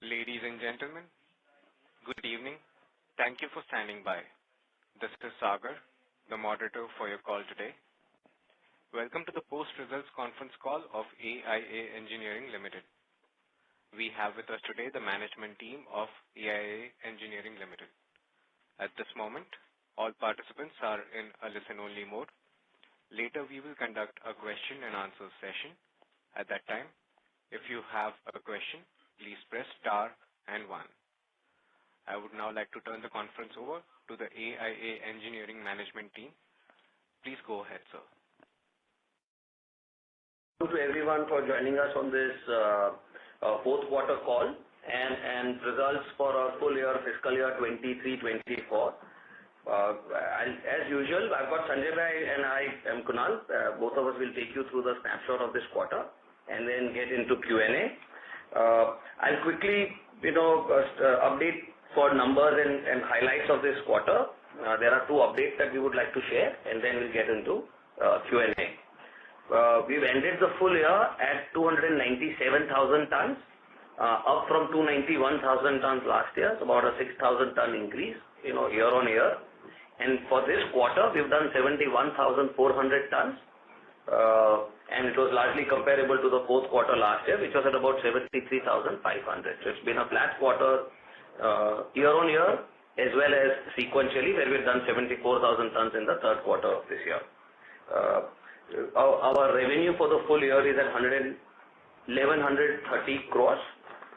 Ladies and gentlemen, good evening. Thank you for standing by. This is Sagar, the moderator for your call today. Welcome to the post-results conference call of AIA Engineering Limited. We have with us today the management team of AIA Engineering Limited. At this moment, all participants are in a listen-only mode. Later, we will conduct a question and answer session. At that time, if you have a question, please press star and 1. I would now like to turn the conference over to the AIA Engineering Management team. Please go ahead, sir. Thank you to everyone for joining us on this fourth quarter call and results for our full year fiscal year 23-24. As usual, I've got Sanjay Bhai and I am Kunal. Both of us will take you through the snapshot of this quarter and then get into Q&A. I'll quickly, update for numbers and highlights of this quarter. There are two updates that we would like to share, and then we'll get into Q&A. We've ended the full year at 297,000 tons, up from 291,000 tons last year. It's about a 6,000 ton increase, year on year. And for this quarter, we've done 71,400 tons. And it was largely comparable to the fourth quarter last year, which was at about 73,500. So it's been a flat quarter year on year, as well as sequentially, where we've done 74,000 tons in the third quarter of this year. Our revenue for the full year is at 1,130 crores,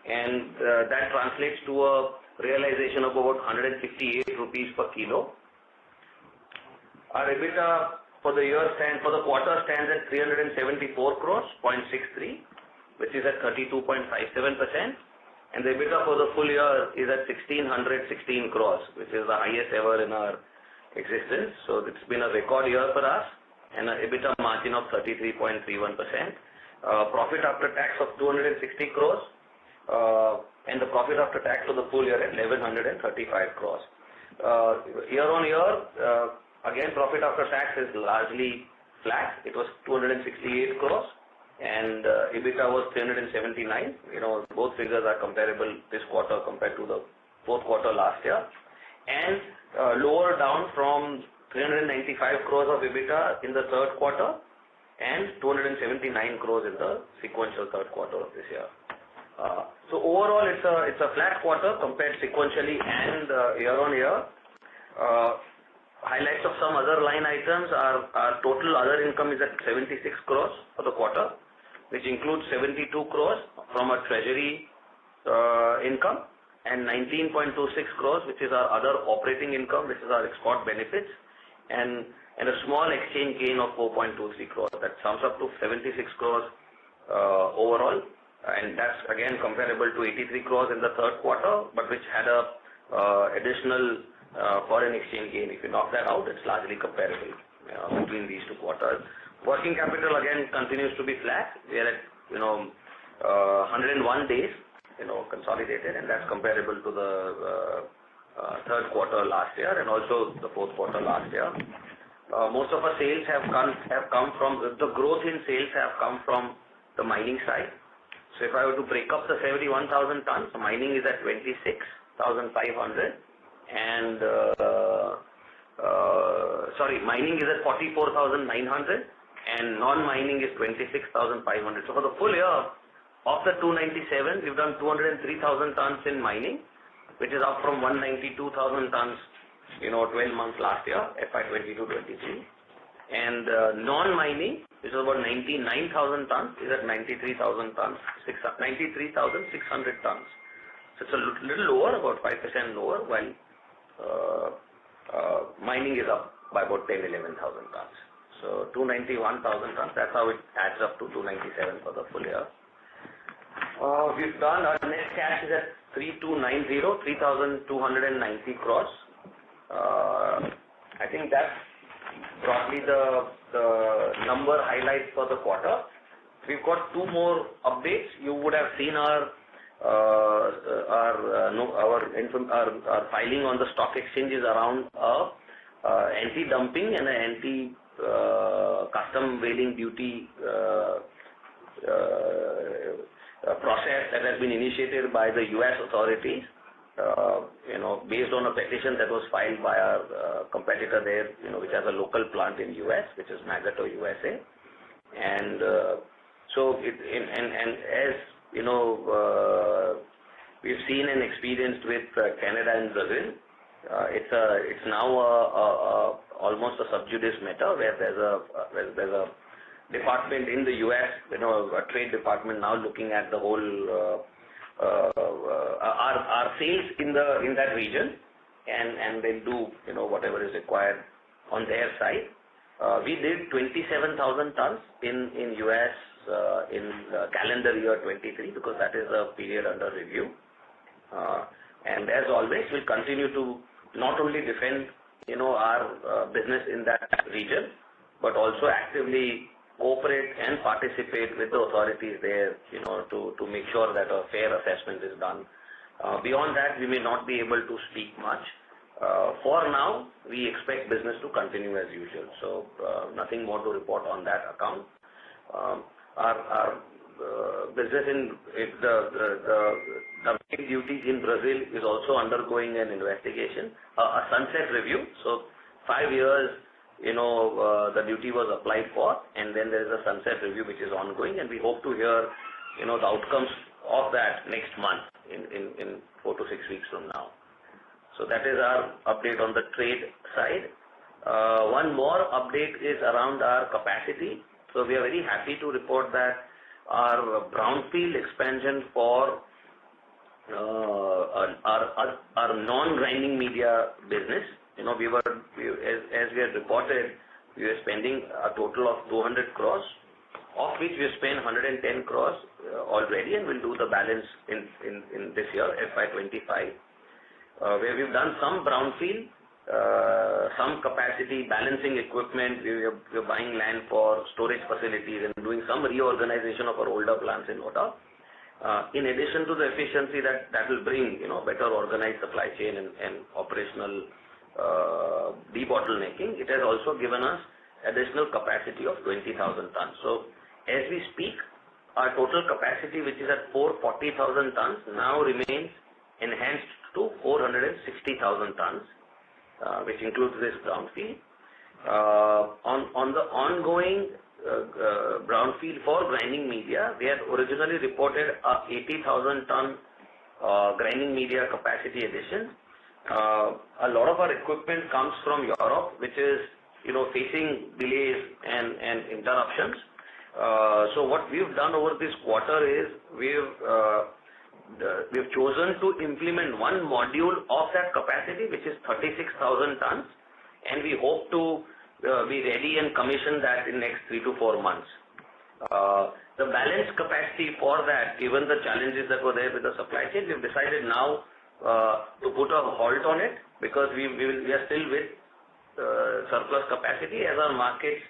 and that translates to a realization of about 158 rupees per kilo. Our EBITDA for the quarter stands at 374 crores, 0.63, which is at 32.57%. And the EBITDA for the full year is at 1,616 crores, which is the highest ever in our existence. So it's been a record year for us, and an EBITDA margin of 33.31%. Profit after tax of 260 crores, and the profit after tax for the full year at 1,135 crores. Year on year, again, profit after tax is largely flat. It was 268 crores and EBITDA was 379. Both figures are comparable this quarter compared to the fourth quarter last year. And lower down from 395 crores of EBITDA in the third quarter and 279 crores in the sequential third quarter of this year. So overall, it's a flat quarter compared sequentially and year on year. Highlights of some other line items are our total other income is at 76 crores for the quarter, which includes 72 crores from a treasury income and 19.26 crores, which is our other operating income, which is our export benefits, and a small exchange gain of 4.23 crores. That sums up to 76 crores overall, and that's again comparable to 83 crores in the third quarter, but which had a additional foreign exchange gain. If you knock that out, it's largely comparable between these two quarters. Working capital again continues to be flat. We are at 101 days, consolidated, and that's comparable to the third quarter last year and also the fourth quarter last year. Most of our sales have come from the growth in sales have come from the mining side. So if I were to break up the 71,000 tons, mining is at 26,500. And mining is at 44,900 and non-mining is 26,500. So for the full year of the 297, we've done 203,000 tons in mining, which is up from 192,000 tons, 12 months last year, FY2022-23. And non-mining, which is about 99,000 tons, is at 93,600 tons. So it's a little lower, about 5% lower, while mining is up by about 10,000-11,000 tons. So 291,000 tons, that's how it adds up to 297 for the full year. We've done, our net cash is at 3,290 crores. I think that's broadly the number highlights for the quarter. We've got two more updates. You would have seen our filing on the stock exchanges around anti-dumping and anti-custom whaling duty process that has been initiated by the US authorities, based on a petition that was filed by our competitor there, which has a local plant in US, which is Magato USA. And as we've seen and experienced with Canada and Brazil, it's now almost a sub judice matter where there's a department in the US, a trade department now looking at the whole our sales in that region, and they'll do whatever is required on their side. We did 27,000 tons in US in calendar year 23, because that is a period under review. And as always, we'll continue to not only defend our business in that region, but also actively cooperate and participate with the authorities there, to make sure that a fair assessment is done. Beyond that, we may not be able to speak much. For now, we expect business to continue as usual. So nothing more to report on that account. Our business in the dumping duties in Brazil is also undergoing an investigation, a sunset review. So 5 years, the duty was applied for, and then there is a sunset review which is ongoing, and we hope to hear, the outcomes of that next month in 4 to 6 weeks from now. So that is our update on the trade side. One more update is around our capacity. So we are very happy to report that our brownfield expansion for our non-grinding media business, as we had reported, we were spending a total of 200 crores, of which we have spent 110 crores already, and we'll do the balance in this year, FY25, where we've done some brownfield, some capacity balancing equipment. We're buying land for storage facilities and doing some reorganization of our older plants in Oda. In addition to the efficiency that will bring, better organized supply chain and operational debottlenecking, it has also given us additional capacity of 20,000 tons. So as we speak, our total capacity, which is at 440,000 tons, now remains enhanced to 460,000 tons, which includes this brownfield. On the ongoing brownfield for grinding media, we had originally reported a 80,000 ton grinding media capacity addition. A lot of our equipment comes from Europe, which is, facing delays and interruptions. So what we've done over this quarter is we've chosen to implement one module of that capacity, which is 36,000 tons, and we hope to be ready and commission that in next 3 to 4 months. The balance capacity for that, given the challenges that were there with the supply chain, we've decided now to put a halt on it, because we are still with surplus capacity. As our markets,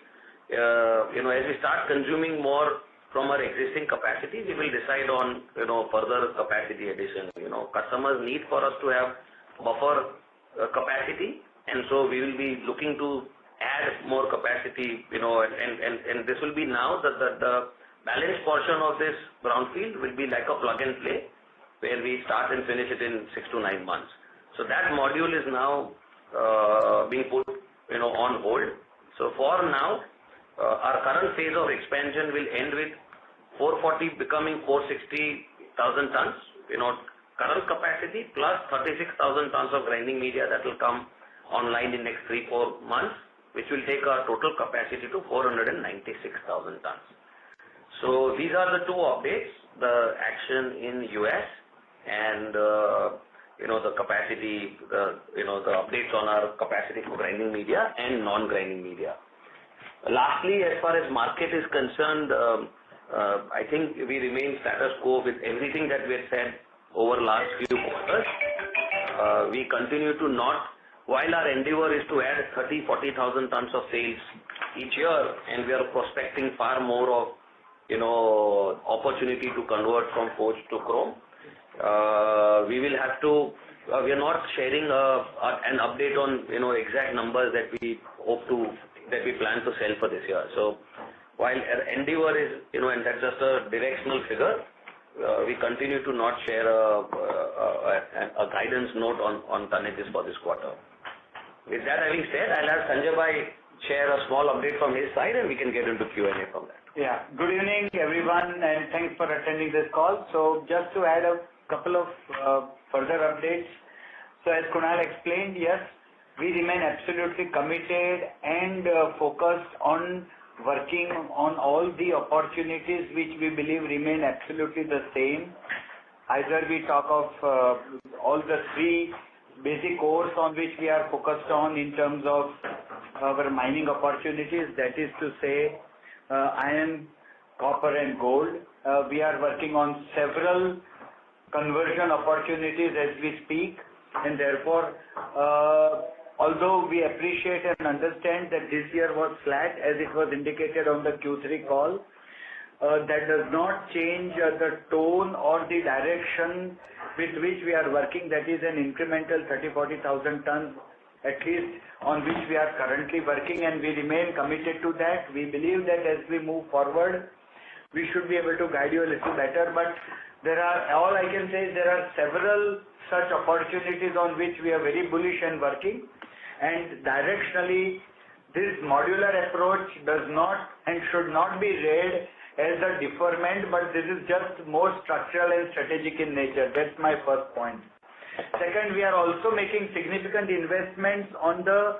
as we start consuming more from our existing capacity, we will decide on further capacity addition. Customers need for us to have buffer capacity, and so we will be looking to add more capacity. And this will be now that the balance portion of this brownfield will be like a plug and play, where we start and finish it in 6 to 9 months. So that module is now being put on hold. So for now, our current phase of expansion will end with 440 becoming 460,000 tons, current capacity plus 36,000 tons of grinding media that will come online in next 3-4 months, which will take our total capacity to 496,000 tons. So these are the two updates: the action in US and the capacity, the updates on our capacity for grinding media and non-grinding media. Lastly, as far as market is concerned, I think we remain status quo with everything that we have said over last few quarters. We continue to while our endeavor is to add 30,000-40,000 tons of sales each year, and we are prospecting far more of opportunity to convert from forged to chrome. We will have to. We are not sharing an update on exact numbers that we plan to sell for this year. So while our endeavor is and that's just a directional figure, we continue to not share a guidance note on tonnages for this quarter. With that having said, I'll have Sanjay Bhai share a small update from his side, and we can get into Q&A from that. Yeah. Good evening, everyone, and thanks for attending this call. So just to add a couple of further updates. So as Kunal explained, yes, we remain absolutely committed and focused on working on all the opportunities which we believe remain absolutely the same. Either we talk of all the three basic cores on which we are focused on in terms of our mining opportunities, that is to say iron, copper and gold. We are working on several conversion opportunities as we speak, and therefore although we appreciate and understand that this year was flat as it was indicated on the Q3 call, that does not change the tone or the direction with which we are working. That is an incremental 30,000-40,000 tons at least on which we are currently working, and we remain committed to that. We believe that as we move forward, we should be able to guide you a little better, but all I can say is there are several such opportunities on which we are very bullish and working, and directionally this modular approach does not and should not be read as a deferment, but this is just more structural and strategic in nature. That's my first point. Second, we are also making significant investments on the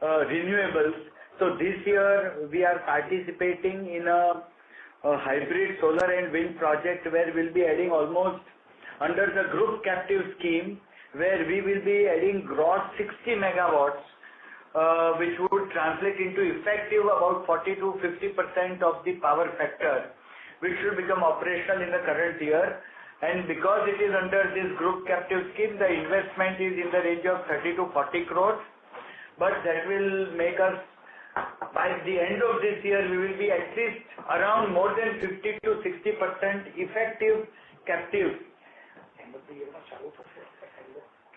renewables. So this year we are participating in a hybrid solar and wind project where we'll be adding almost under the group captive scheme, where we will be adding gross 60 megawatts, which would translate into effective about 40 to 50% of the power factor, which should become operational in the current year. And because it is under this group captive scheme, the investment is in the range of 30 to 40 crores. But that will make us, by the end of this year, we will be at least around more than 50 to 60% effective captive.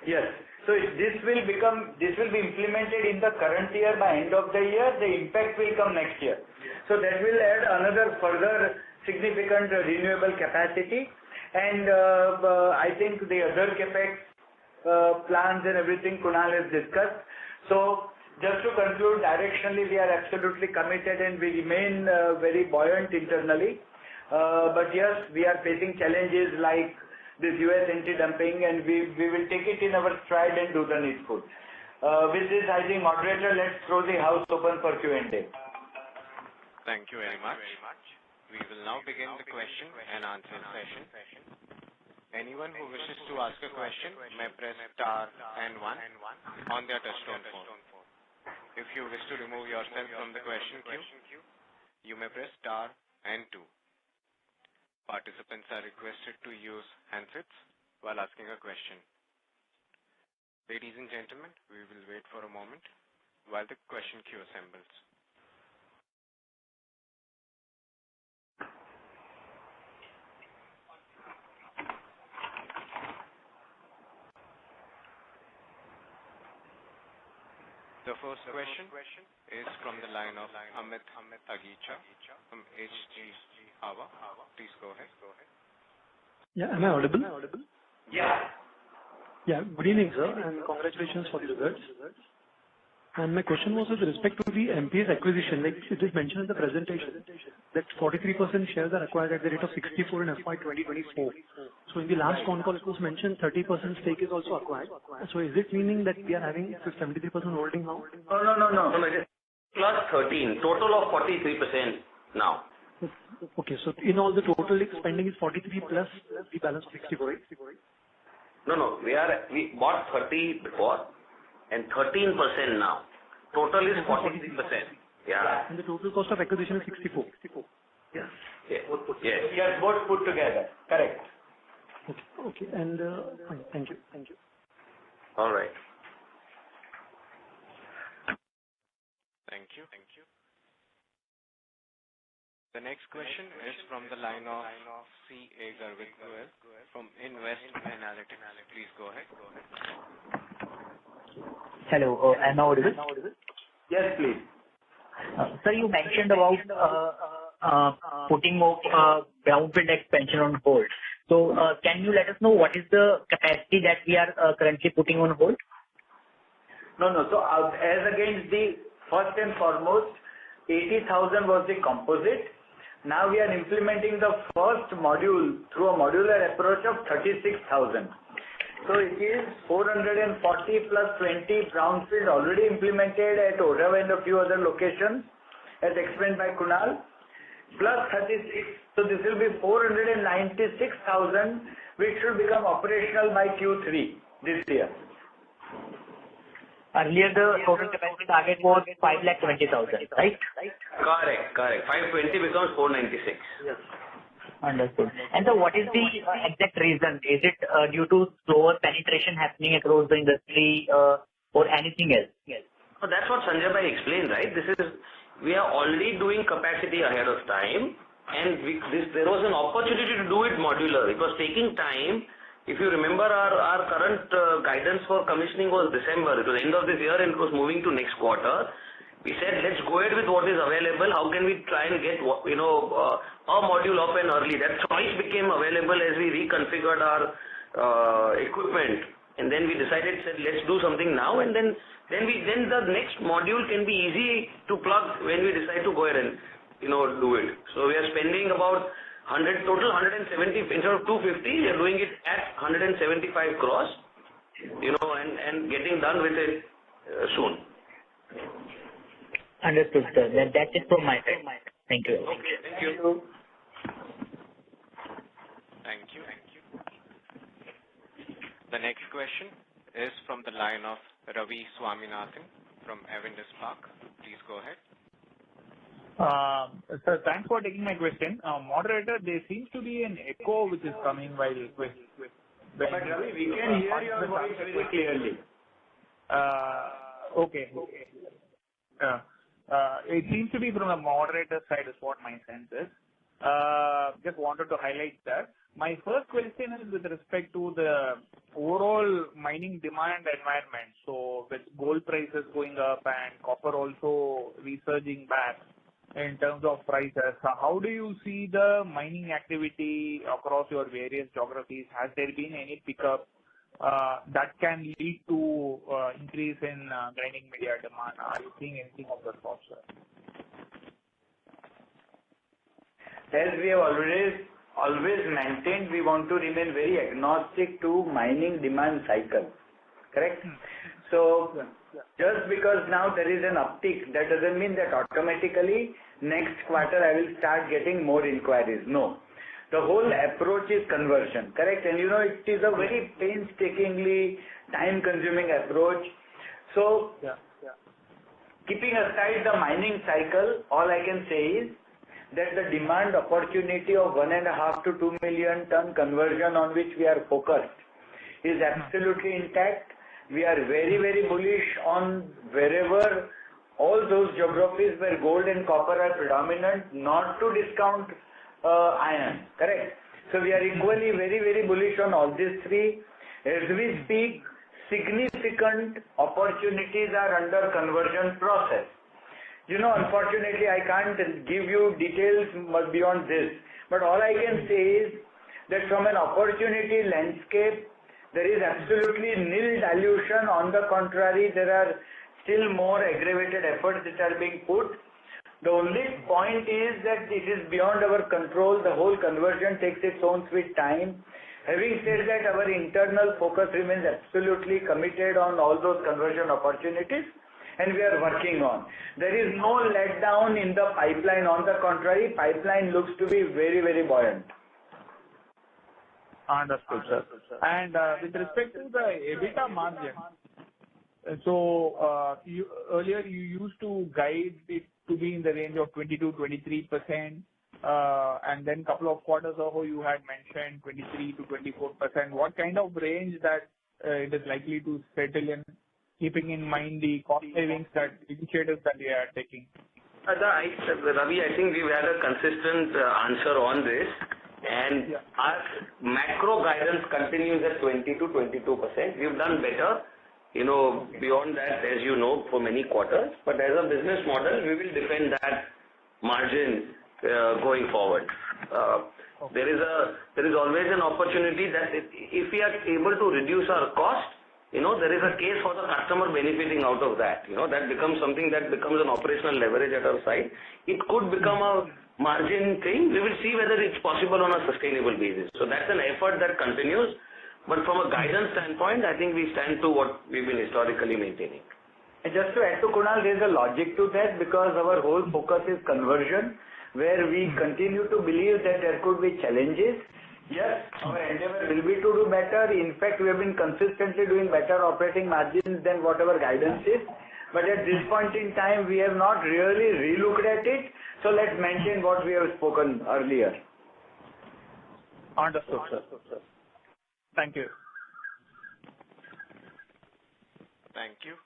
Yes. So this will be implemented in the current year. By end of the year, the impact will come next year. So that will add another further significant renewable capacity. And I think the other capex plans and everything Kunal has discussed. So just to conclude, directionally we are absolutely committed and we remain very buoyant internally. But yes, we are facing challenges like this US anti-dumping, and we will take it in our stride and do the needful. With this, I think, moderator, let's throw the house open for Q&A. Thank you very much. We will now begin the question and answer session. Anyone who wishes to ask a question may press star and 1 on their touchtone phone. If you wish to remove yourself from the question queue, you may press star and 2. Participants are requested to use handsets while asking a question. Ladies and gentlemen, we will wait for a moment while the question queue assembles. The first question is from the line of Amit Agicha from HG Hawa. Please go ahead. Yeah, am I audible? Yeah. Yeah, good evening, sir, and congratulations for the results. And my question was with respect to the MPS acquisition. Like it is mentioned in the presentation that 43% shares are acquired at the rate of 64 in FY2024. So in the last con call it was mentioned 30% stake is also acquired. So is it meaning that we are having 73% holding now? No. It is plus 13, total of 43% now. Okay, so in all the total spending is 43 plus the balance of 64, right? No, we bought 30 before and 13% now. Total is 43%. Yeah. And the total cost of acquisition is 64. Yes. Yes, both put together. Correct. Okay. And fine. Thank you. All right. Thank you. The next question is from the line of C.A. Garvit Goel from Invest Analytics. Please go ahead. Hello, am I audible? Yes, please. Sir, you mentioned about putting more brownfield expansion on hold. So can you let us know what is the capacity that we are currently putting on hold? No. So as against the first and foremost, 80,000 was the composite. Now we are implementing the first module through a modular approach of 36,000. So it is 440 plus 20 brownfield already implemented at Odhav and a few other locations, as explained by Kunal, plus 36. So this will be 496,000, which should become operational by Q3 this year. Earlier, the total capacity target was 520,000, right? Correct. 520 becomes 496. Yes. Understood. And so what is the exact reason? Is it due to slower penetration happening across the industry or anything else? Yes. So that's what Sanjay Bhai explained, right? We are already doing capacity ahead of time, and there was an opportunity to do it modular. It was taking time. If you remember, our current guidance for commissioning was December. It was end of this year and it was moving to next quarter. We said, let's go ahead with what is available. How can we try and get our module up and early? That choice became available as we reconfigured our equipment, and then we decided, let's do something now, and then the next module can be easy to plug when we decide to go ahead and do it. So we are spending about 170 instead of 250. We are doing it at 175 crores, and getting done with it soon. Understood, sir. That's it from my side. Thank you. Okay, thank you. Thank you. The next question is from the line of Ravi Swaminathan from Avendus Spark. Please go ahead. Sir, thanks for taking my question. Moderator, there seems to be an echo which is coming while But Ravi, we can hear your voice very clearly. Okay. It seems to be from the moderator side is what my sense is. Just wanted to highlight that. My first question is with respect to the overall mining demand environment. So with gold prices going up and copper also resurging back in terms of prices, how do you see the mining activity across your various geographies? Has there been any pickup that can lead to increase in grinding media demand? Are you seeing anything of that sort, sir? As we have always maintained, we want to remain very agnostic to mining demand cycle. Correct? So just because now there is an uptick, that doesn't mean that automatically next quarter I will start getting more inquiries. No. The whole approach is conversion. Correct? And it is a very painstakingly time-consuming approach. So keeping aside the mining cycle, all I can say is that the demand opportunity of 1.5 to 2 million ton conversion on which we are focused is absolutely intact. We are very, very bullish on wherever all those geographies where gold and copper are predominant, not to discount iron. Correct? So we are equally very, very bullish on all these three. As we speak, significant opportunities are under conversion process. Unfortunately, I can't give you details beyond this. But all I can say is that from an opportunity landscape, there is absolutely nil dilution. On the contrary, there are still more aggravated efforts that are being put. The only point is that it is beyond our control. The whole conversion takes its own sweet time. Having said that, our internal focus remains absolutely committed on all those conversion opportunities, and we are working on. There is no letdown in the pipeline. On the contrary, pipeline looks to be very, very buoyant. Understood, sir. And with respect to the EBITDA margin, so earlier you used to guide it to be in the range of 22-23%, and then couple of quarters ago you had mentioned 23 to 24%. What kind of range that it is likely to settle in, keeping in mind the cost savings initiatives that we are taking? Ravi, I think we've had a consistent answer on this, and our macro guidance continues at 20 to 22%. We've done better, beyond that, as you know, for many quarters. But as a business model, we will defend that margin going forward. Okay. There is always an opportunity that if we are able to reduce our cost, there is a case for the customer benefiting out of that. That becomes something that becomes an operational leverage at our side. It could become a margin thing. We will see whether it's possible on a sustainable basis. So that's an effort that continues. But from a guidance standpoint, I think we stand to what we've been historically maintaining. And just to add to Kunal, there's a logic to that because our whole focus is conversion, where we continue to believe that there could be challenges. Yes, our endeavor will be to do better. In fact, we have been consistently doing better operating margins than what our guidance is. But at this point in time, we have not really relooked at it. So let's maintain what we have spoken earlier. Understood, sir. Thank you. Thank you.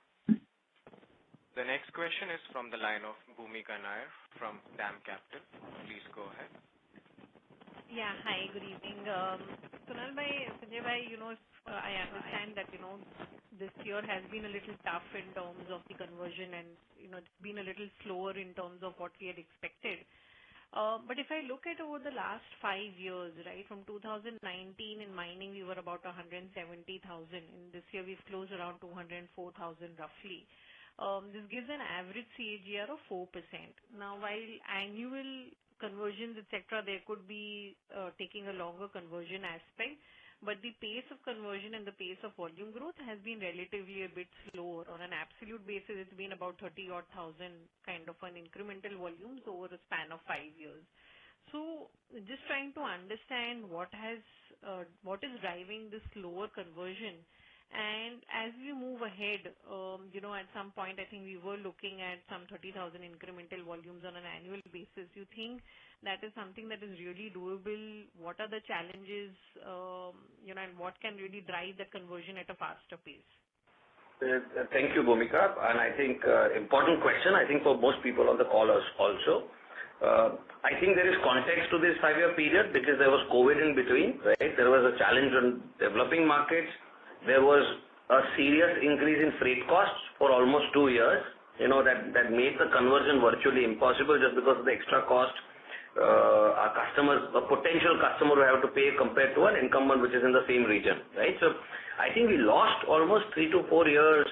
The next question is from the line of Bhumika Nair from DAM Capital. Please go ahead. Yeah. Hi, good evening. Kunal bhai, Sanjay bhai, I understand that, this year has been a little tough in terms of the conversion and, it's been a little slower in terms of what we had expected. But if I look at over the last 5 years, right, from 2019 in mining, we were about 170,000. In this year, we've closed around 204,000 roughly. This gives an average CAGR of 4%. Now, while annual conversions, etc., there could be taking a longer conversion aspect, but the pace of conversion and the pace of volume growth has been relatively a bit slower. On an absolute basis, it's been about 30,000 kind of an incremental volumes over a span of 5 years. So just trying to understand what is driving this slower conversion. And as we move ahead, at some point, I think we were looking at some 30,000 incremental volumes on an annual basis. You think that is something that is really doable? What are the challenges, and what can really drive the conversion at a faster pace? Thank you, Bhumika. And I think important question, I think for most people on the callers also. I think there is context to this 5-year period because there was COVID in between, right? There was a challenge on developing markets. There was a serious increase in freight costs for almost 2 years, that made the conversion virtually impossible just because of the extra cost a potential customer will have to pay compared to an incumbent which is in the same region, right? So I think we lost almost 3 to 4 years,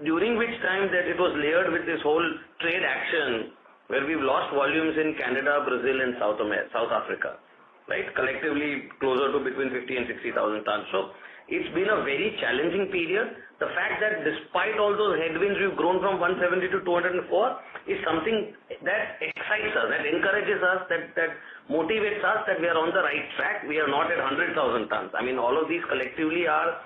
during which time that it was layered with this whole trade action where we've lost volumes in Canada, Brazil and South Africa, right? Collectively closer to between 50 and 60,000 tons. So it's been a very challenging period. The fact that despite all those headwinds, we've grown from 170 to 204 is something that excites us, that encourages us, that motivates us that we are on the right track. We are not at 100,000 tons. I mean, all of these collectively are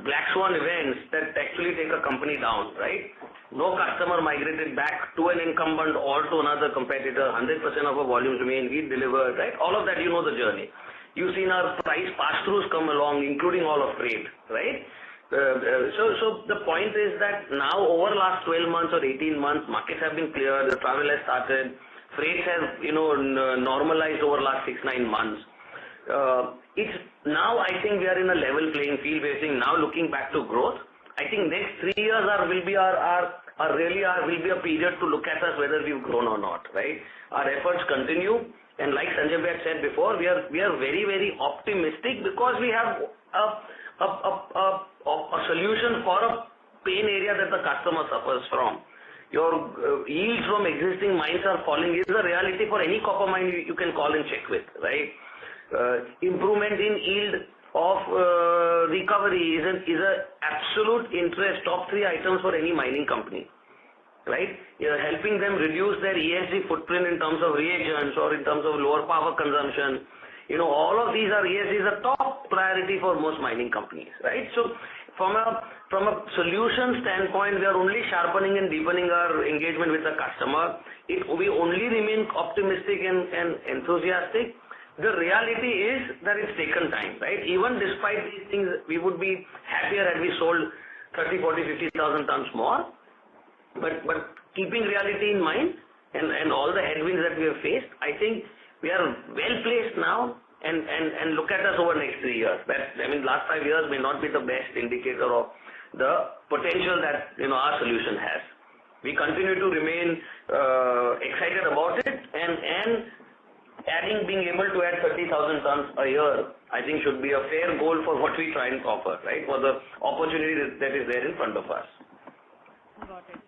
black swan events that actually take a company down, right? No customer migrated back to an incumbent or to another competitor. 100% of our volumes remain. We deliver, right? All of that, the journey. You've seen our price pass-throughs come along, including all of freight, right? So the point is that now over last 12 months or 18 months, markets have been clear, the travel has started, freight has, normalized over last 6-9 months. It's now I think we are in a level playing field. We're seeing now looking back to growth. I think next 3 years will be a period to look at us whether we've grown or not, right? Our efforts continue. And like Sanjay had said before, we are very, very optimistic because we have a solution for a pain area that the customer suffers from. Your yields from existing mines are falling is a reality for any copper mine you can call and check with, right? Improvement in yield of recovery is an absolute interest, top 3 items for any mining company. Right? You're helping them reduce their ESG footprint in terms of reagents or in terms of lower power consumption. All of these are ESG is a top priority for most mining companies, right? So from a solution standpoint, we are only sharpening and deepening our engagement with the customer. We only remain optimistic and enthusiastic. The reality is that it's taken time, right? Even despite these things, we would be happier had we sold 30, 40, 50,000 tons more. But keeping reality in mind and all the headwinds that we have faced, I think we are well placed now and look at us over the next 3 years. Last 5 years may not be the best indicator of the potential that our solution has. We continue to remain excited about it and being able to add 30,000 tons a year, I think should be a fair goal for what we try and offer, right? For the opportunity that is there in front of us. Got it.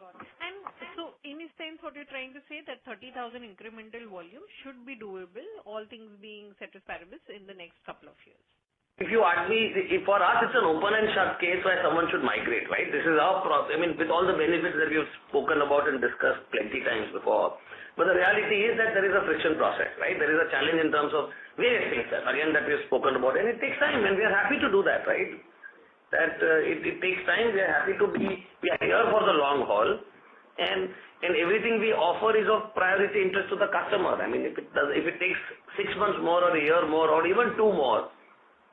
And so in a sense, what you're trying to say that 30,000 incremental volume should be doable, all things being satisfiable in the next couple of years. If you ask me, for us, it's an open and shut case where someone should migrate, right? This is our process. I mean, with all the benefits that we've spoken about and discussed plenty times before. But the reality is that there is a friction process, right? There is a challenge in terms of various things that we've spoken about, and it takes time, and we are happy to do that, right? It takes time. We are here for the long haul, and everything we offer is of priority interest to the customer. I mean, if it takes 6 months more or a year more or even 2 more,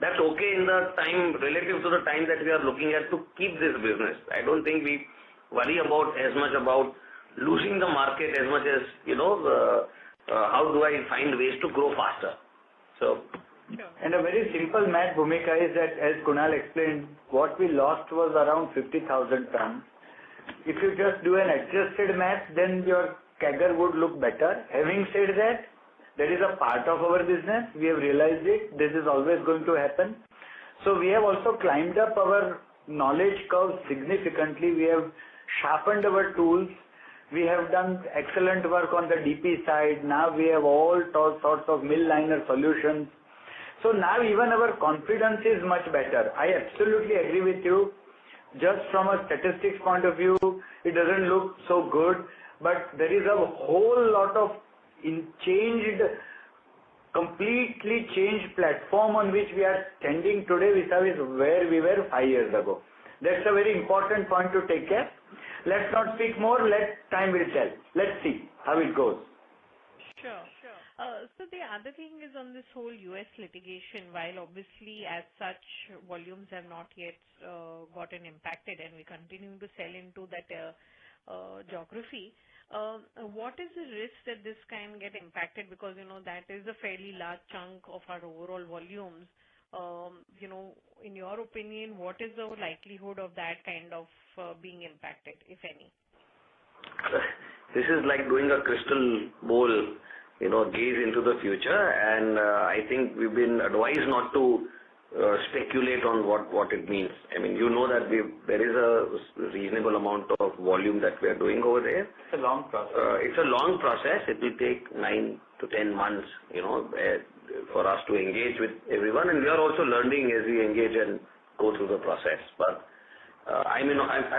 that's okay in the time relative to the time that we are looking at to keep this business. I don't think we worry as much about losing the market as much as, how do I find ways to grow faster. And a very simple math, Bhumika, is that as Kunal explained, what we lost was around 50,000 tons. If you just do an adjusted math, then your CAGR would look better. Having said that, that is a part of our business. We have realized it. This is always going to happen. So we have also climbed up our knowledge curve significantly. We have sharpened our tools. We have done excellent work on the DP side. Now we have all sorts of mill liner solutions. So now even our confidence is much better. I absolutely agree with you. Just from a statistics point of view, it doesn't look so good, but there is a whole lot of completely changed platform on which we are standing today vis-a-vis where we were 5 years ago. That's a very important point to take care. Let's not speak more. Time will tell. Let's see how it goes. Sure. So the other thing is on this whole US litigation, while obviously as such volumes have not yet gotten impacted and we continue to sell into that geography, what is the risk that this can get impacted? Because, that is a fairly large chunk of our overall volumes. In your opinion, what is the likelihood of that kind of being impacted, if any? This is like doing a crystal ball, gaze into the future, and I think we've been advised not to speculate on what it means. I mean, that there is a reasonable amount of volume that we are doing over there. It's a long process. It's a long process. It will take 9 to 10 months, for us to engage with everyone, and we are also learning as we engage and go through the process. But I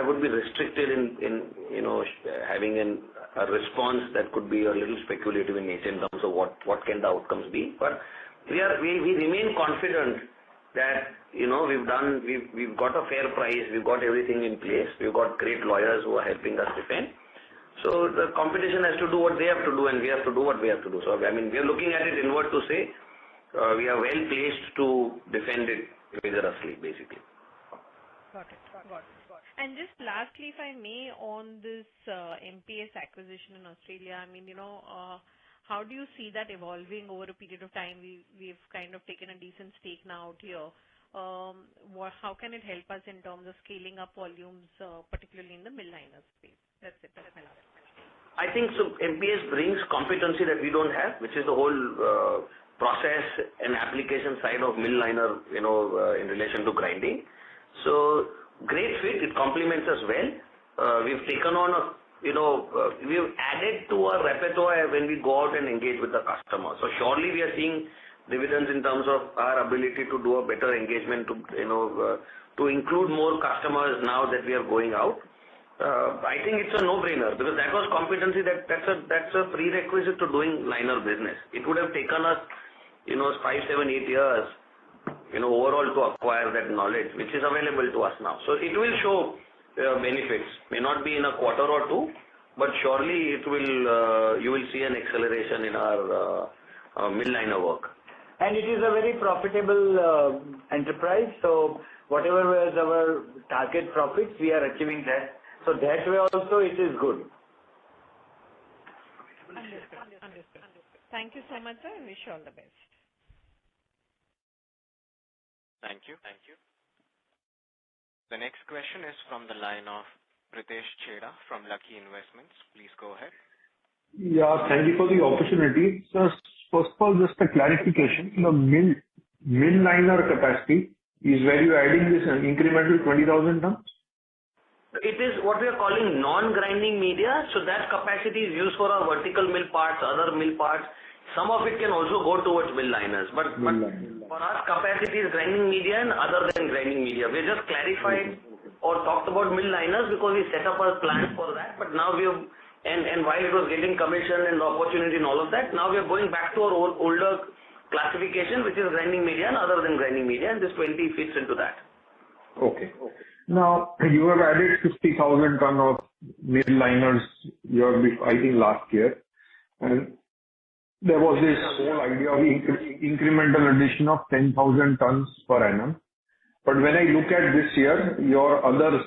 would be restricted in having a response that could be a little speculative in nature in terms of what can the outcomes be. But we remain confident that we've got a fair price, we've got everything in place, we've got great lawyers who are helping us defend. So the competition has to do what they have to do, and we have to do what we have to do. So we are looking at it inward to say we are well placed to defend it vigorously, basically. Got it. And just lastly, if I may, on this MPS acquisition in Australia, how do you see that evolving over a period of time? We've kind of taken a decent stake now out here. How can it help us in terms of scaling up volumes, particularly in the mill liner space? That's it. That's my last question. I think so. MPS brings competency that we don't have, which is the whole process and application side of mill liner, in relation to grinding. So great fit. It complements us well. We've taken on we've added to our repertoire when we go out and engage with the customer. So surely we are seeing dividends in terms of our ability to do a better engagement to include more customers now that we are going out. I think it's a no-brainer because that was competency that's a prerequisite to doing liner business. It would have taken us 5, 7, 8 years overall to acquire that knowledge, which is available to us now. So it will show benefits. May not be in a quarter or two, but surely it will. You will see an acceleration in our mill liner work. And it is a very profitable enterprise. So whatever was our target profits, we are achieving that. So that way also it is good. Understood. Thank you so much, sir, and wish you all the best. Thank you. The next question is from the line of Pritesh Chheda from Lucky Investments. Please go ahead. Yeah, thank you for the opportunity. So first of all, just a clarification. The mill liner capacity is where you're adding this incremental 20,000 tons? It is what we are calling non-grinding media. So that capacity is used for our vertical mill parts, other mill parts. Some of it can also go towards mill liners. But for us, capacity is grinding media and other than grinding media. We just clarified or talked about mill liners because we set up a plan for that. But now we have, and while it was getting commission and opportunity and all of that, now we are going back to our older classification, which is grinding media and other than grinding media, and this 20 fits into that. Okay. Now, you have added 50,000 ton of mill liners, I think last year, and there was this whole idea of incremental addition of 10,000 tons per annum. But when I look at this year, your others,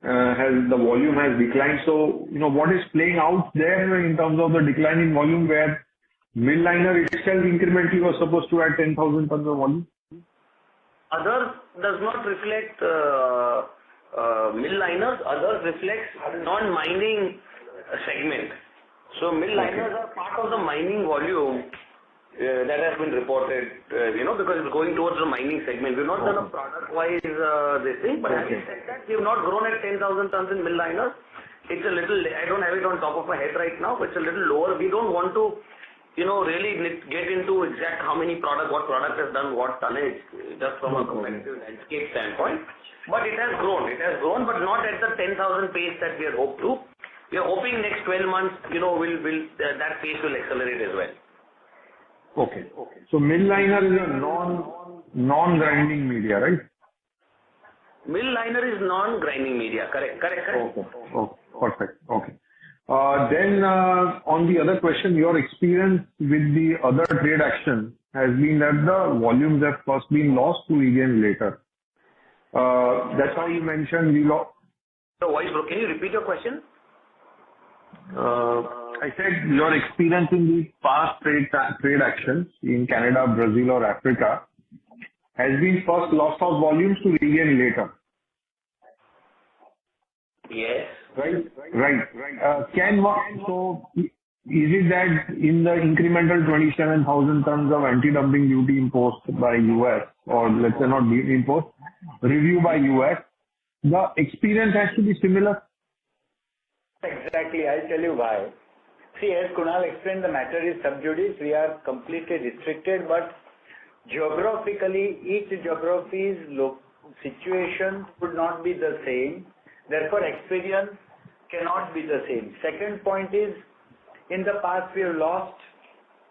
the volume has declined. So, what is playing out there in terms of the decline in volume, where mill liner itself incrementally was supposed to add 10,000 tons of volume? Others does not reflect mill liners. Others reflects non-mining segment. So mill liners are part of the mining volume that has been reported, because it's going towards the mining segment. We've not done a product-wise this thing, but having said that, we have not grown at 10,000 tons in mill liners. It's a little, I don't have it on top of my head right now, but it's a little lower. We don't want to really get into exact how many what product has done what tonnage, just from a competitive landscape standpoint. But it has grown, but not at the 10,000 pace that we had hoped to. We are hoping next 12 months, that pace will accelerate as well. Okay. So mill liner is a non-grinding media, right? Mill liner is non-grinding media, correct. Okay, perfect. Okay. Then on the other question, your experience with the other trade action has been that the volumes have first been lost to regain later. That's how you mentioned we lost. So, can you repeat your question? I said your experience in the past trade actions in Canada, Brazil, or Africa has been first loss of volumes to regain later. Yes. Right. So is it that in the incremental 27,000 tons of anti-dumping duty imposed by US, or let's say not imposed, review by US, the experience has to be similar? Exactly. I'll tell you why. See, as Kunal explained, the matter is sub judice. We are completely restricted, but geographically, each geography's situation would not be the same. Therefore, experience cannot be the same. Second point is, in the past we have lost.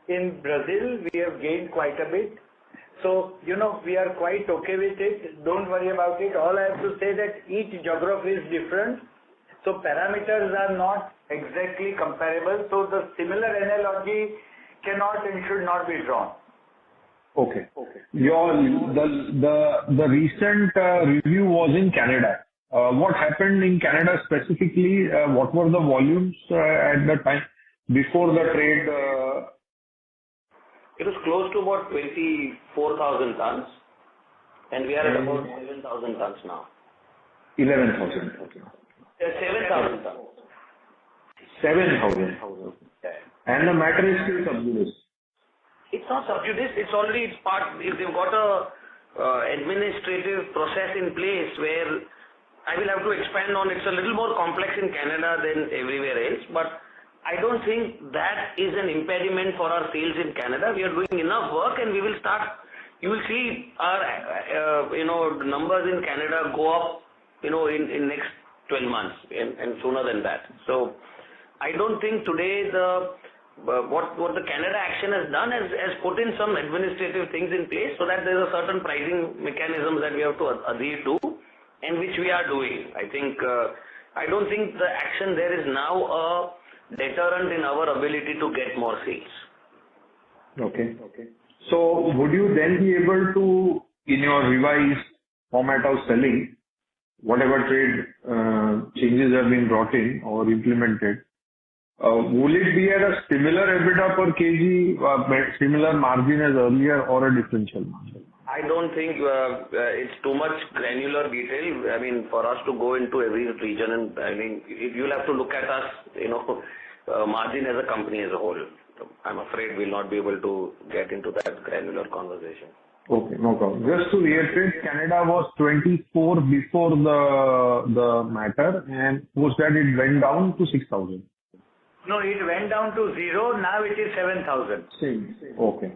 In Brazil, we have gained quite a bit. So, we are quite okay with it. Don't worry about it. All I have to say that each geography is different. So parameters are not exactly comparable. So the similar analogy cannot and should not be drawn. Okay. The recent review was in Canada. What happened in Canada specifically? What were the volumes at the time before the trade? It was close to about 24,000 tons, and we are at about 11,000 tons now. 11,000. 7,000 tons. 7,000. And the matter is still sub judice. It's not sub judice. It's part. They've got a administrative process in place where I will have to expand on. It's a little more complex in Canada than everywhere else, but I don't think that is an impediment for our sales in Canada. We are doing enough work, and we will start. You will see our numbers in Canada go up in next 12 months and sooner than that. So I don't think today what the Canada action has done has put in some administrative things in place so that there's a certain pricing mechanisms that we have to adhere to, and which we are doing. I think I don't think the action there is now a deterrent in our ability to get more sales. Okay. So would you then be able to, in your revised format of selling, whatever trade changes have been brought in or implemented, will it be at a similar EBITDA per kg, similar margin as earlier, or a differential margin? I don't think it's too much granular detail. I mean, for us to go into every region, and I mean, you'll have to look at us, margin as a company as a whole. I'm afraid we'll not be able to get into that granular conversation. Okay, no problem. Just to reiterate, Canada was 24 before the matter, and post that it went down to 6,000. No, it went down to 0. Now it is 7,000. Same. Okay.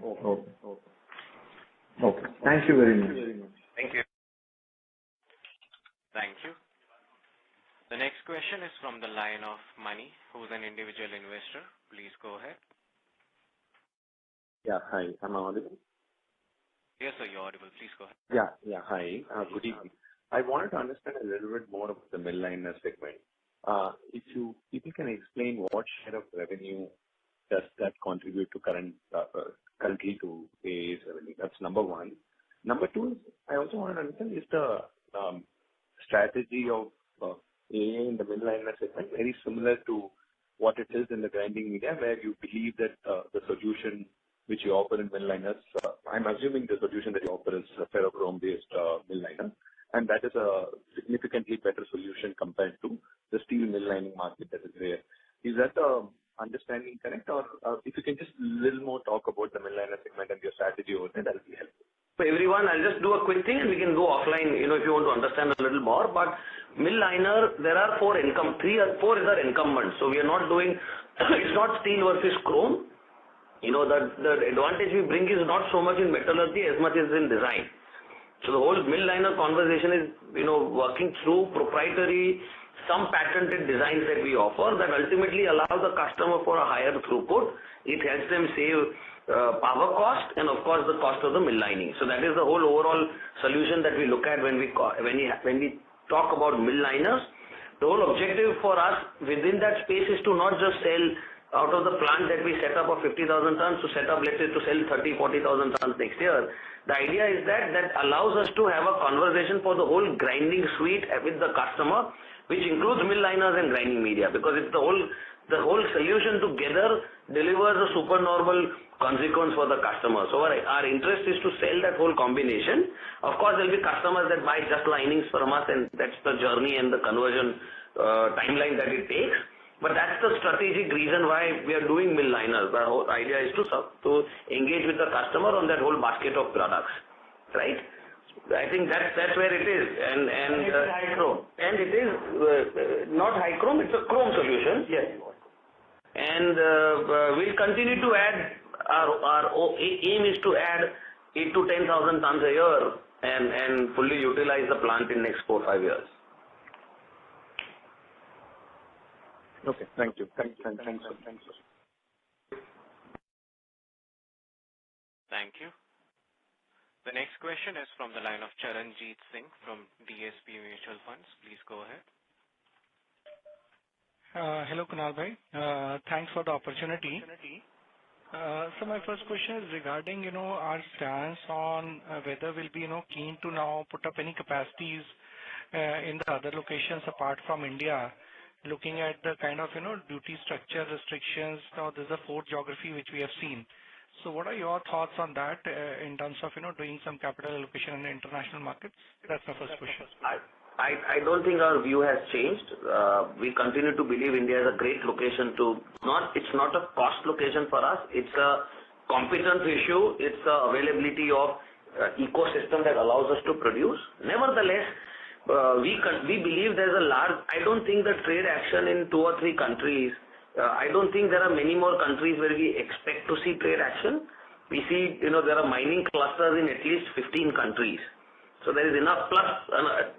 Thank you very much. Thank you. Thank you. The next question is from the line of Mani, who's an individual investor. Please go ahead. Yeah, hi. Am I audible? Yes, sir, you're audible. Please go ahead. Yeah. Hi. Good evening. I wanted to understand a little bit more about the midliner segment. If you can explain what share of revenue does that contribute to currently to AIA's revenue? That's number one. Number two is, I also want to understand, is the strategy of AIA in the midliner segment very similar to what it is in the grinding media, where you believe that the solution which you offer in midliners, I'm assuming the solution that you offer is a ferrochrome-based midliner, and that is a significantly better solution compared to the steel midlining market that is there. Is that understanding correct? Or if you can just a little more talk about the midliner segment and your strategy over there, that will be helpful. So everyone, I'll just do a quick thing and we can go offline, if you want to understand a little more. But midliner, there are 4 is our incumbent. So we are not doing, it's not steel versus chrome. The advantage we bring is not so much in metallurgy as much as in design. So the whole midliner conversation is, working through proprietary, some patented designs that we offer that ultimately allow the customer for a higher throughput. It helps them save power cost and of course the cost of the midlining. So that is the whole overall solution that we look at when we talk about midliners. The whole objective for us within that space is to not just sell out of the plant that we set up of 50,000 tons to set up, let's say, to sell 40,000 tons next year. The idea is that allows us to have a conversation for the whole grinding suite with the customer, which includes midliners and grinding media, because it's the whole solution together delivers a supernormal consequence for the customer. So our interest is to sell that whole combination. Of course, there'll be customers that buy just linings from us, and that's the journey and the conversion timeline that it takes. But that's the strategic reason why we are doing midliners. The whole idea is to engage with the customer on that whole basket of products, right? I think that's where it is. And it's high chrome. And it is not high chrome, it's a chrome solution. Yes. And we'll continue to add, our aim is to add 8 to 10,000 tons a year and fully utilize the plant in next 4-5 years. Okay, thank you. Thanks. Thank you. The next question is from the line of Charanjit Singh from DSP Mutual Funds. Please go ahead. Hello, Kunal bhai. Thanks for the opportunity. So my first question is regarding, our stance on whether we'll be, keen to now put up any capacities in the other locations apart from India, looking at the kind of, duty structure restrictions. Now, there's a 4th geography which we have seen. So what are your thoughts on that in terms of, doing some capital allocation in the international markets? That's my first question. I don't think our view has changed. We continue to believe India is a great location it's not a cost location for us. It's a competence issue. It's the availability of ecosystem that allows us to produce. Nevertheless, we believe there's I don't think the trade action in 2 or 3 countries, I don't think there are many more countries where we expect to see trade action. We see, there are mining clusters in at least 15 countries. So there is enough plus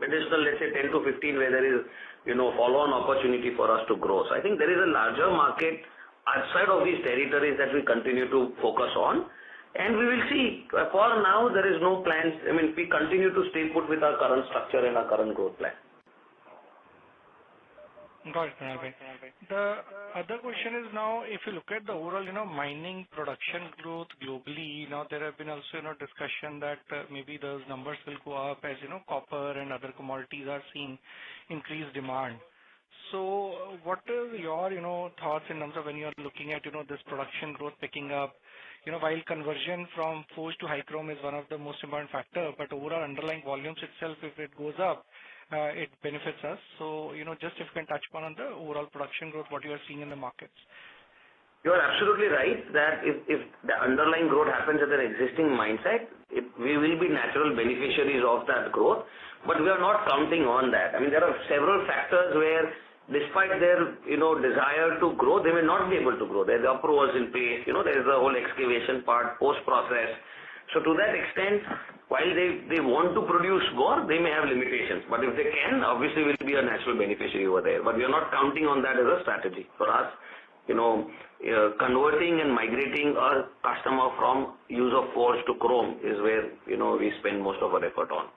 additional, let's say 10 to 15 where there is, follow-on opportunity for us to grow. So I think there is a larger market outside of these territories that we continue to focus on. And we will see. For now, there is no plans. We continue to stay put with our current structure and our current growth plan. Got it, Kunal bhai. The other question is now, if you look at the overall, mining production growth globally, there have been also, discussion that maybe those numbers will go up as, copper and other commodities are seeing increased demand. So what are your, thoughts in terms of when you are looking at, this production growth picking up? While conversion from forged to high chrome is one of the most important factor, but overall underlying volumes itself, if it goes up, it benefits us. So, just if you can touch upon on the overall production growth, what you are seeing in the markets. You are absolutely right that if the underlying growth happens at an existing mindset, we will be natural beneficiaries of that growth, but we are not counting on that. I mean, there are several factors where despite their, desire to grow, they may not be able to grow. There's approvals in place, there's the whole excavation part, post-process. So to that extent, while they want to produce more, they may have limitations. But if they can, obviously we'll be a natural beneficiary over there. But we are not counting on that as a strategy. For us, converting and migrating our customer from use of forge to chrome is where, we spend most of our effort on.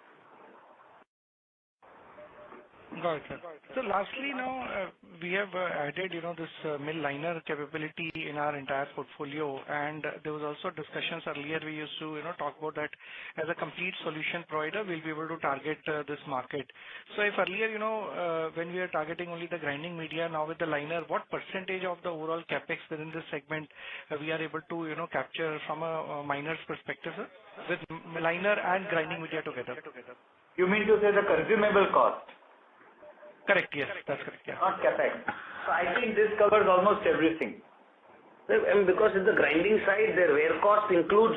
Got it, sir. So lastly, now we have added, this mill liner capability in our entire portfolio, and there was also discussions earlier. We used to, talk about that as a complete solution provider, we'll be able to target this market. So if earlier, when we are targeting only the grinding media, now with the liner, what percentage of the overall capex within this segment we are able to, capture from a miner's perspective, sir, with liner and grinding media together? You mean to say the consumable cost? Correct. Yes, that's correct. Yeah. Not capex. So I think this covers almost everything. And because in the grinding side, their wear cost includes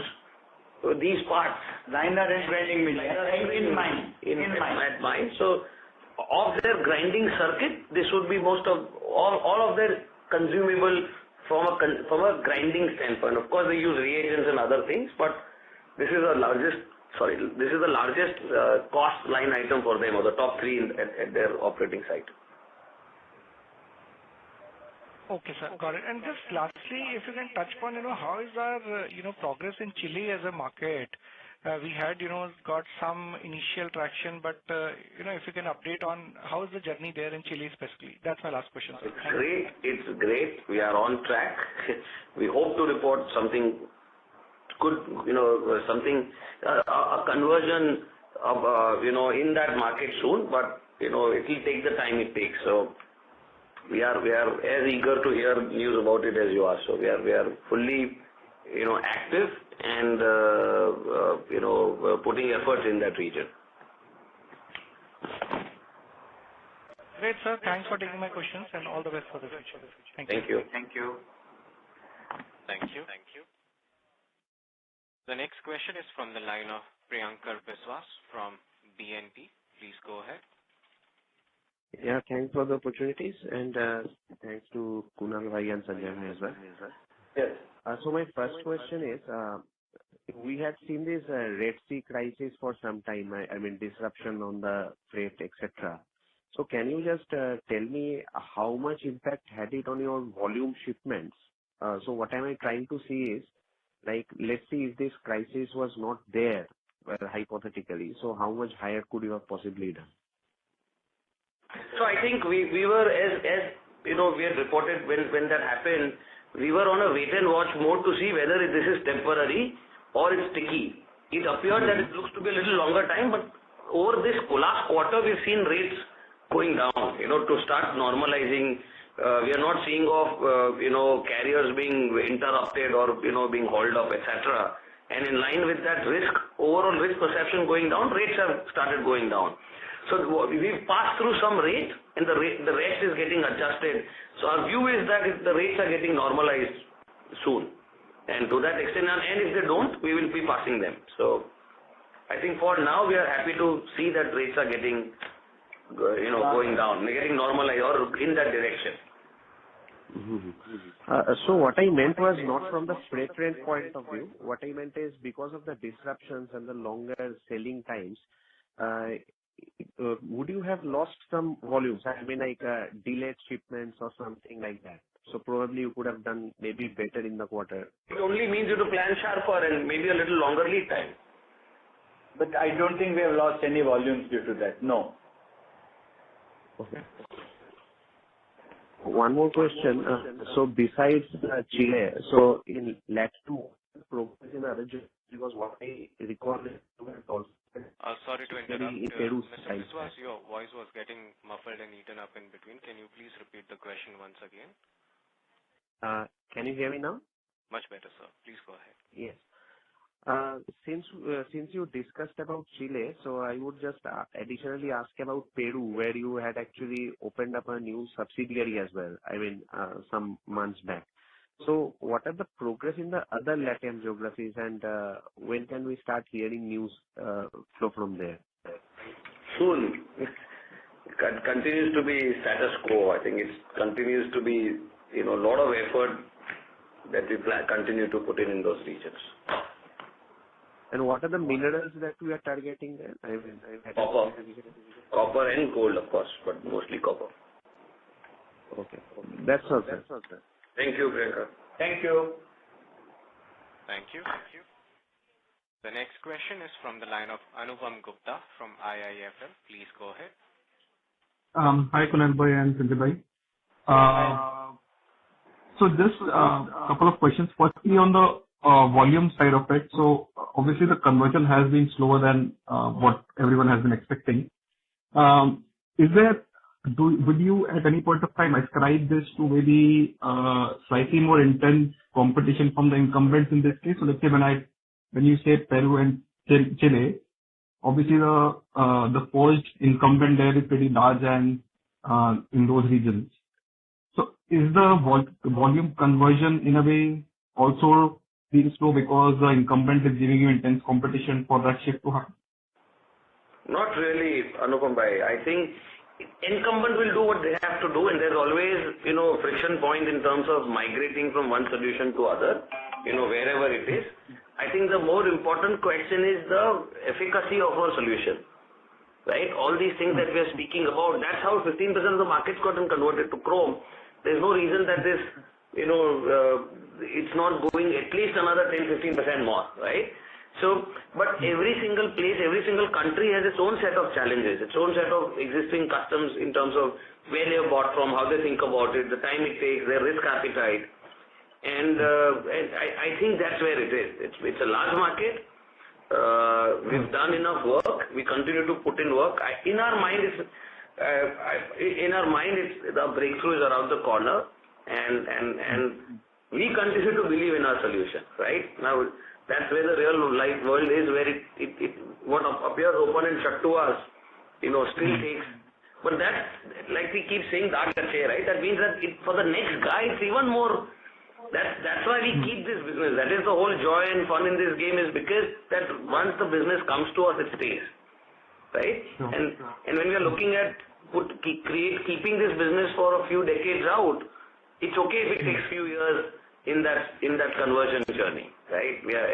these parts. Liner and grinding media. In mine. At mine. So of their grinding circuit, this would be most of all of their consumable from a grinding standpoint. Of course, they use reagents and other things, but this is the largest cost line item for them, or the top three at their operating site. Okay, sir. Got it. And just lastly, if you can touch upon, how is our, progress in Chile as a market? We had, got some initial traction, but, if you can update on how is the journey there in Chile specifically? That's my last question, sir. It's great. We are on track. We hope to report something good, a conversion of, in that market soon, but, it will take the time it takes. So we are as eager to hear news about it as you are. So we are fully, active and, putting efforts in that region. Great, sir. Thanks for taking my questions and all the best for the future. Thank you. Thank you. Thank you. The next question is from the line of Priyankar Biswas from BNP. Please go ahead. Yeah, thanks for the opportunities and thanks to Kunal Bhai and Sanjay Bhai as well. Yes. So my first question is, we had seen this Red Sea crisis for some time. I mean, disruption on the freight, etc. So can you just tell me how much impact had it on your volume shipments? So what am I trying to see is, like, let's see if this crisis was not there, hypothetically. So how much higher could you have possibly done? So I think we were, as we had reported when that happened, we were on a wait and watch mode to see whether this is temporary or it's sticky. It appeared that it looks to be a little longer time, but over this last quarter, we've seen rates going down, to start normalizing. We are not seeing carriers being interrupted or, being hauled up, etc. And in line with that overall risk perception going down, rates have started going down. So we've passed through some rate and the rest is getting adjusted. So our view is that the rates are getting normalized soon. And to that extent, and if they don't, we will be passing them. So I think for now, we are happy to see that rates are getting, going down, getting normalized or in that direction. So what I meant was not from the freight rate point of view. What I meant is because of the disruptions and the longer selling times, would you have lost some volumes? I mean, like delayed shipments or something like that. So probably you could have done maybe better in the quarter. It only means you to plan sharper and maybe a little longer lead time. But I don't think we have lost any volumes due to that. No. Okay. One more question. So besides Chile, so in LAT2, progress in other regions, because what I recall is also. Sorry to interrupt. Mr. Biswas, your voice was getting muffled and eaten up in between. Can you please repeat the question once again? Can you hear me now? Much better, sir. Please go ahead. Yes. Since you discussed about Chile, so I would just additionally ask about Peru, where you had actually opened up a new subsidiary as well, I mean, some months back. So what are the progress in the other LATAM geographies, and when can we start hearing news flow from there? Soon. It continues to be status quo. I think it continues to be, a lot of effort that we continue to put in those regions. And what are the minerals that we are targeting there? Copper and gold, of course, but mostly copper. Okay. That's all, sir. Thank you, Priyanka. Thank you. Thank you. The next question is from the line of Anupam Gupta from IIFL. Please go ahead. Hi, Kunal bhai and Sanjay bhai. So just a couple of questions. Firstly, on the volume side of it. So obviously the conversion has been slower than what everyone has been expecting. Would you at any point of time ascribe this to maybe slightly more intense competition from the incumbents in this case? So let's say when you say Peru and Chile, obviously the forged incumbent there is pretty large and in those regions. So is the volume conversion in a way also being slow because the incumbent is giving you intense competition for that shift to happen? Not really, Anupam bhai. I think incumbent will do what they have to do, and there's always, friction point in terms of migrating from one solution to other, wherever it is. I think the more important question is the efficacy of our solution, right? All these things that we are speaking about, that's how 15% of the market's gotten converted to Chrome. There's no reason that this, it's not going at least another 10-15% more, right? So, but every single place, every single country has its own set of challenges, its own set of existing customs in terms of where they have bought from, how they think about it, the time it takes, their risk appetite. And I think that's where it is. It's a large market. We've done enough work. We continue to put in work. In our mind, the breakthrough is around the corner, and we continue to believe in our solution, right? Now, that's where the real life world is, where it what appears open and shut to us, still takes. But that's, like we keep saying, right? That means that for the next guy, it's even more. That's why we keep this business. That is the whole joy and fun in this game, is because that once the business comes to us, it stays, right? Sure. And when we are looking at keeping this business for a few decades out, it's okay if it takes few years in that conversion journey, right? We are,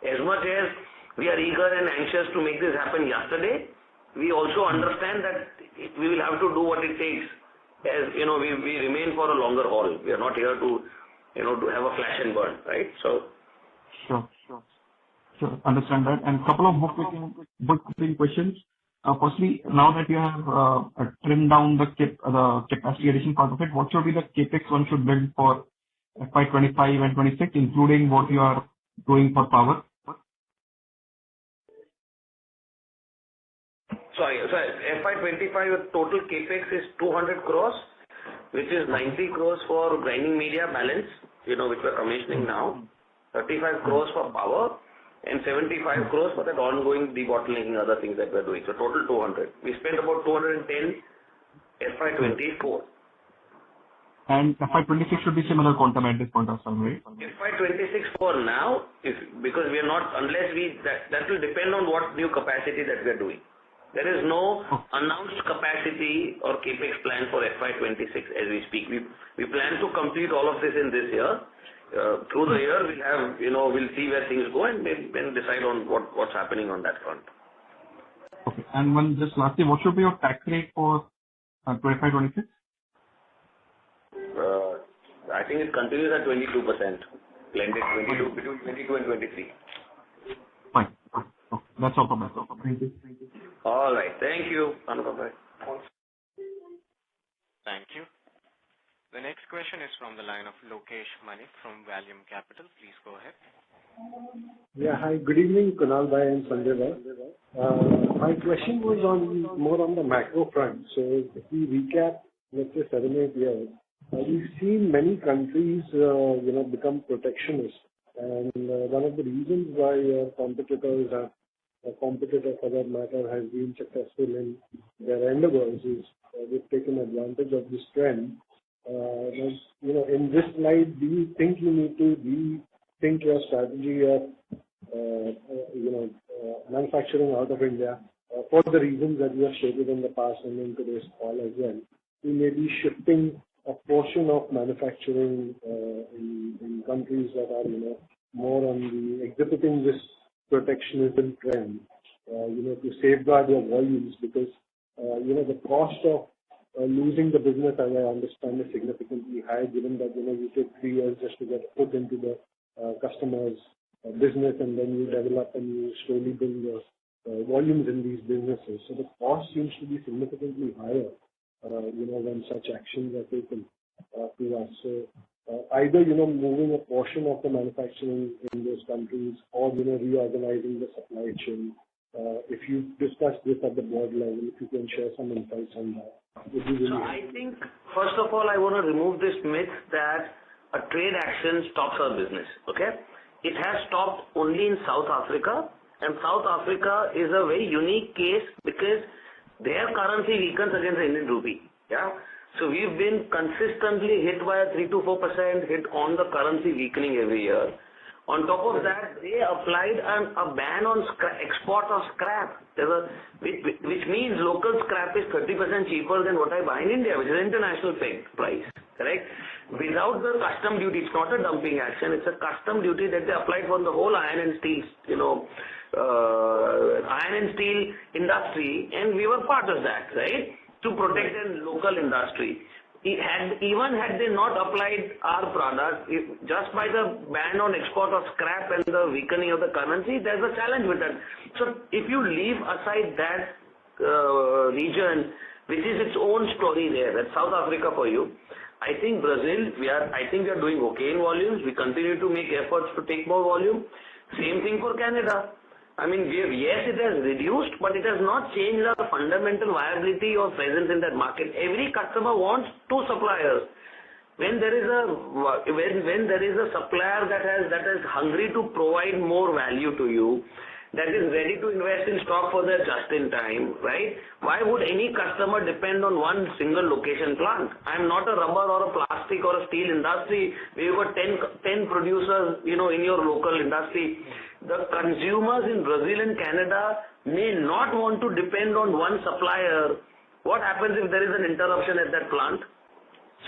as much as we are eager and anxious to make this happen yesterday, we also understand that we will have to do what it takes. As we remain for a longer haul. We are not here to to have a flash and burn, right? So. Sure. Understand that. And couple of bookkeeping questions. Firstly, now that you have trimmed down the capacity addition part of it, what should be the capex one should build for FY25 and 26, including what you are doing for power? Sorry. FY25 total capex is 200 crores, which is 90 crores for grinding media balance, which we're commissioning now, 35 crores for power, and 75 crores for that ongoing debottlenecking, other things that we're doing. So total 200. We spent about 210 FY24. And FY26 should be similar quantum at this point of time, right? FY26 for now, because we are not, that will depend on what new capacity that we are doing. There is no announced capacity or capex plan for FY26 as we speak. We plan to complete all of this in this year. Through the year, we'll have, we'll see where things go and then decide on what's happening on that front. Okay. And just lastly, what should be your tax rate for 25-26? I think it continues at 22%, blended 22, between 22 and 23. Fine. Okay. That's all from my side. Thank you. All right. Thank you, Anupam. Thank you. The next question is from the line of Lokesh Manik from Valium Capital. Please go ahead. Yeah. Hi. Good evening, Kunal bhai and Sanjay bhai. My question was more on the macro front. So if we recap, let's say 7-8 years, we've seen many countries, become protectionist And one of the reasons why a competitor for that matter has been successful in their endeavors is they've taken advantage of this trend. In this light, do you think you need to rethink your strategy of manufacturing out of India for the reasons that you have stated in the past and in today's call as well? You may be shifting a portion of manufacturing in countries that are more on the exhibiting this protectionism trend, to safeguard your volumes, because the cost of losing the business, as I understand, is significantly high, given that you take 3 years just to get put into the customer's business, and then you develop and you slowly build the volumes in these businesses. So the cost seems to be significantly higher, when such actions are taken to us. So either moving a portion of the manufacturing in those countries, or reorganizing the supply chain. If you discuss this at the board level, if you can share some insights on that. So I think, first of all, I want to remove this myth that a trade action stops our business. Okay, it has stopped only in South Africa, and South Africa is a very unique case because their currency weakens against the Indian rupee. Yeah. So we've been consistently hit by a 3 to 4% hit on the currency weakening every year. On top of that, they applied a ban on export of scrap, which means local scrap is 30% cheaper than what I buy in India, which is an international price, correct? Without the custom duty, it's not a dumping action, it's a custom duty that they applied for the whole iron and steel, industry, and we were part of that, right? To protect the local industry. Even had they not applied our product, just by the ban on export of scrap and the weakening of the currency, there's a challenge with that. So if you leave aside that region, which is its own story there, that's South Africa for you. I think Brazil, we are doing okay in volumes. We continue to make efforts to take more volume. Same thing for Canada. I mean, yes, it has reduced, but it has not changed our fundamental viability or presence in that market. Every customer wants 2 suppliers. When there is a supplier that is hungry to provide more value to you, that is ready to invest in stock for their just-in-time, right? Why would any customer depend on one single location plant? I'm not a rubber or a plastic or a steel industry where you've got 10 producers, in your local industry. The consumers in Brazil and Canada may not want to depend on one supplier. What happens if there is an interruption at that plant?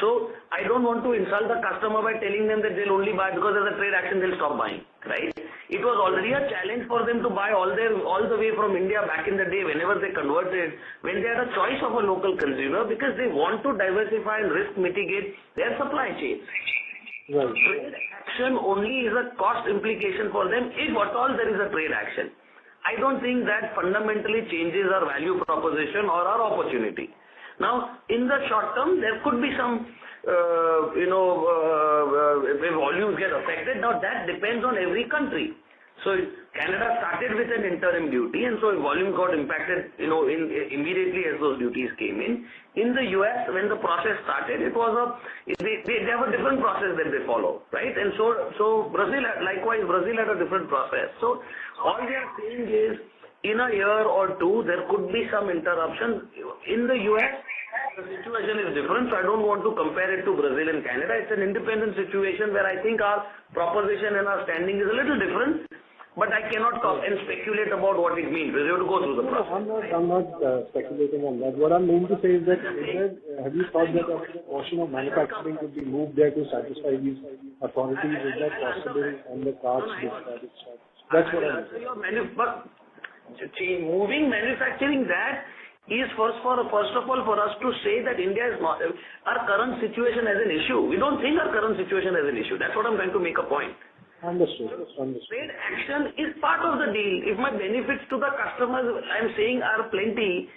So I don't want to insult the customer by telling them that they'll only buy because of the trade action, they'll stop buying, right? It was already a challenge for them to buy all the way from India back in the day whenever they converted, when they had a choice of a local consumer, because they want to diversify and risk mitigate their supply chain. Right. Trade action only is a cost implication for them if at all there is a trade action. I don't think that fundamentally changes our value proposition or our opportunity. Now, in the short term, there could be some, volumes get affected. Now, that depends on every country. So, Canada started with an interim duty, and so volume got impacted, immediately as those duties came in. In the US, when the process started, it was they have a different process that they follow, right? And so Brazil, likewise, Brazil had a different process. So, all we are saying is, in a year or two, there could be some interruptions. In the US, the situation is different, so I don't want to compare it to Brazil and Canada. It's an independent situation where I think our proposition and our standing is a little different, but I cannot talk and speculate about what it means. We have to go through the process. I'm not speculating on that. What I'm meaning to say is that, have you thought that a portion of manufacturing could be moved there to satisfy these authorities? Is that possible on the cards? That's what I'm saying. Moving manufacturing that is first of all for us to say that India is not our current situation as an issue. We don't think our current situation as an issue. That's what I'm trying to make a point. Understood. Trade action is part of the deal. If my benefits to the customers I'm saying are plenty,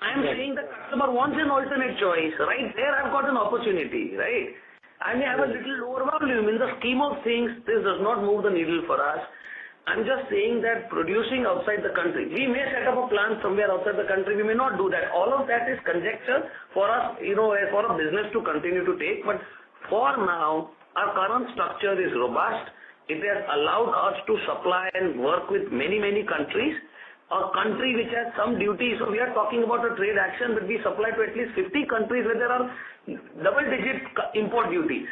I'm saying the customer wants an alternate choice. Right there I've got an opportunity, right? I may have a little lower volume. In the scheme of things, this does not move the needle for us. I'm just saying that producing outside the country, we may set up a plant somewhere outside the country, we may not do that. All of that is conjecture for us, for a business to continue to take. But for now, our current structure is robust. it has allowed us to supply and work with many, many countries. A country which has some duties, so we are talking about a trade action, but we supply to at least 50 countries where there are double-digit import duties.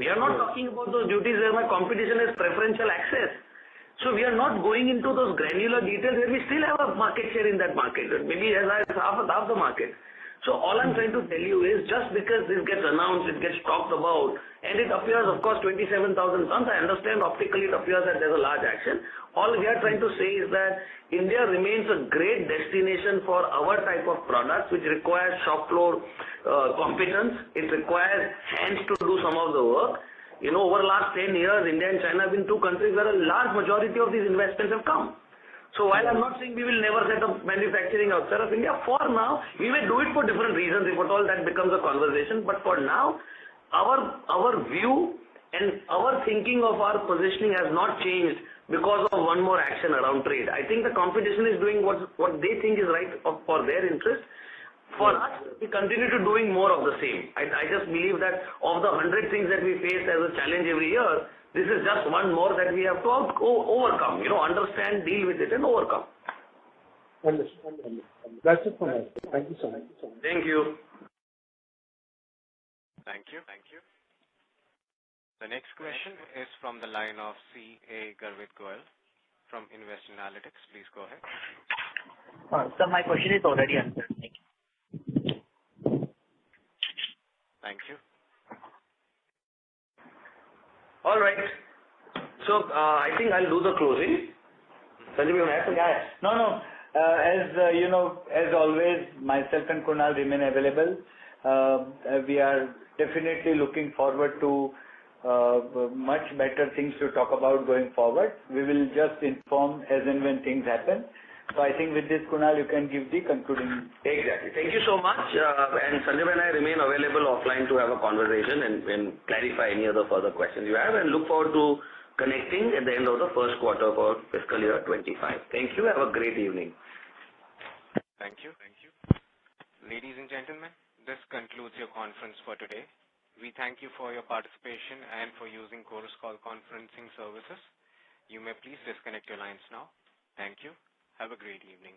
We are not talking about those duties where my competition has preferential access. So we are not going into those granular details where we still have a market share in that market, maybe as high as half the market. So all I'm trying to tell you is just because this gets announced, it gets talked about, and it appears, of course, 27,000 tons. I understand optically it appears that there's a large action. All we are trying to say is that India remains a great destination for our type of products, which requires shop floor competence. It requires hands to do some of the work. Over the last 10 years, India and China have been two countries where a large majority of these investments have come. So while I'm not saying we will never set up manufacturing outside of India, for now, we may do it for different reasons, if at all that becomes a conversation. But for now, our view and our thinking of our positioning has not changed because of one more action around trade. I think the competition is doing what they think is right for their interest. For us, we continue to doing more of the same. I just believe that of the 100 things that we face as a challenge every year, this is just one more that we have to overcome, understand, deal with it and overcome. Understood. That's it from my side. Thank you so much. Thank you. Thank you. The next question is from the line of C.A. Garvit Goel from Invest Analytics. Please go ahead. Sir, my question is already answered. Thank you. Thank you. All right. So I think I'll do the closing. Sanjay, you want to add something? Yeah. No. As always, myself and Kunal remain available. We are definitely looking forward to much better things to talk about going forward. We will just inform as and when things happen. So I think with this, Kunal, you can give the concluding. Exactly. Thank you so much. And Sanjay and I remain available offline to have a conversation and clarify any other further questions you have, and look forward to connecting at the end of the first quarter for fiscal year 25. Thank you. Have a great evening. Thank you. Ladies and gentlemen, this concludes your conference for today. We thank you for your participation and for using Chorus Call conferencing services. You may please disconnect your lines now. Thank you. Have a great evening.